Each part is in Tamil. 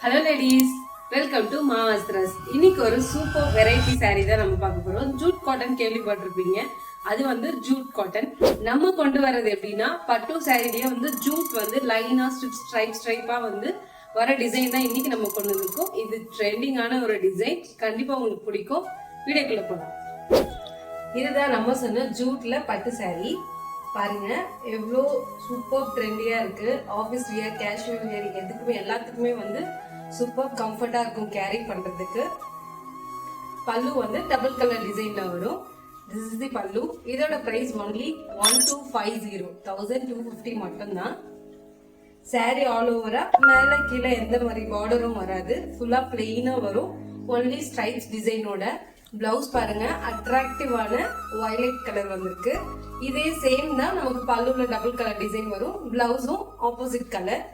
ஹலோ லேடிஸ், வெல்கம் டு மாஸ்திரஸ். இன்னைக்கு ஒரு சூப்பர் வெரைட்டி சாரீ தான் நம்ம பார்க்க போறோம். ஜூட் காட்டன் கேள்விப்பட்டிருப்பீங்க. அது வந்து ஜூட் காட்டன். நம்ம கொண்டு வர்றது எப்படின்னா, பட்டு சாரிலேயே வந்து ஜூட் வந்து லைனா ஸ்ட்ரைப்பா வந்து வர டிசைன் தான் இன்னைக்கு நம்ம கொண்டு வந்திருக்கோம். இது ட்ரெண்டிங்கான ஒரு டிசைன். கண்டிப்பா உங்களுக்கு பிடிக்கும். வீடியோக்குள்ள போகலாம். இதுதான் நம்ம சொன்ன ஜூட்ல பட்டு சாரி. பாருங்க எவ்வளோ சூப்பர் ட்ரெண்டியா இருக்கு. ஆஃபீஸ் வியர், கேஷுவல் வியர் எதுக்குமே எல்லாத்துக்குமே வந்து சூப்பர் கம்ஃபர்டா இருக்கும் கேரி பண்றதுக்கு. பல்லு வந்து டபுள் கலர் டிசைன்ல வரும். திஸ் இஸ் தி பல்லு. இதோட பிரைஸ் ஒன்லி 1250, 1250 மட்டும்தான். சாரி ஆல் ஓவரா மேல கீழே எந்த மாதிரி பார்டரும் வராது. ஃபுல்லா பிளெயினா வரும். Only stripes டிசைனோட. பிளவுஸ் பாருங்க அட்ராக்டிவான வயலட் கலர் வந்திருக்கு. இதே சேம் தான் நமக்கு பல்லுல டபுள் கலர் டிசைன் வரும். பிளவுஸும் ஆப்போசிட் கலர்.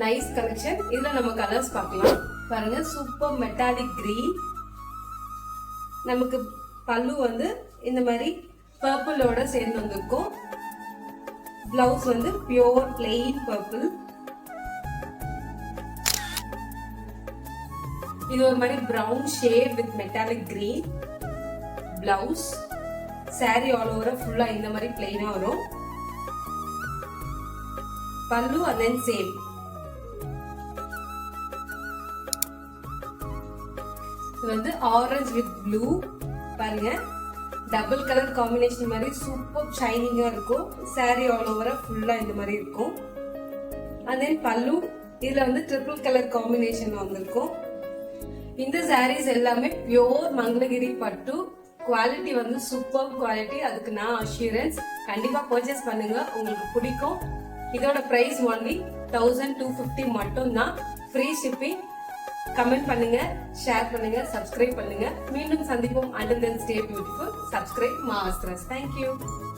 Nice collection. இதுல நம்ம கலர்ஸ் பார்க்கலாம். பாருங்க சூப்பர் மெட்டாலிக் கிரீன். நமக்கு பல்லு வந்து இந்த மாதிரி பர்பிளோட சேர்ந்து வந்திருக்கும். பிளவுஸ் வந்து பியோர் பிளெயின் பர்பிள். இது ஒரு மாதிரி brown shade with metallic green. Blouse sorry all over ஃபுல்லா இந்த மாதிரி பிளெயினா வரும். பல்லு and then சேம். இது வந்து ஆரஞ்சு வித் ப்ளூ. பாருங்க டபுள் கலர் காம்பினேஷன் மாதிரி சூப்பர் ஷைனிங்கா இருக்கும். சாரி ஆல் ஓவரா ஃபுல்லா இந்த மாதிரி இருக்கும். and then பல்லு இதுல வந்து ட்ரிபிள் கலர் காம்பினேஷன் வந்திருக்கும். இந்த சாரீஸ் எல்லாமே பியோர் மங்களகிரி பட்டு. குவாலிட்டி வந்து சூப்பர் குவாலிட்டி. அதுக்கு நான் அஷூரன்ஸ். கண்டிப்பா பர்ச்சேஸ் பண்ணுங்க, உங்களுக்கு பிடிக்கும். இதோட பிரைஸ் ஒன்லி 1250 மட்டும் தான். Free shipping. கமெண்ட் பண்ணுங்க, ஷேர் பண்ணுங்க, சப்ஸ்கிரைப் பண்ணுங்க. மீண்டும் சந்திப்போம். Until then stay beautiful. Subscribe மாஸ்திரஸ். Thank you.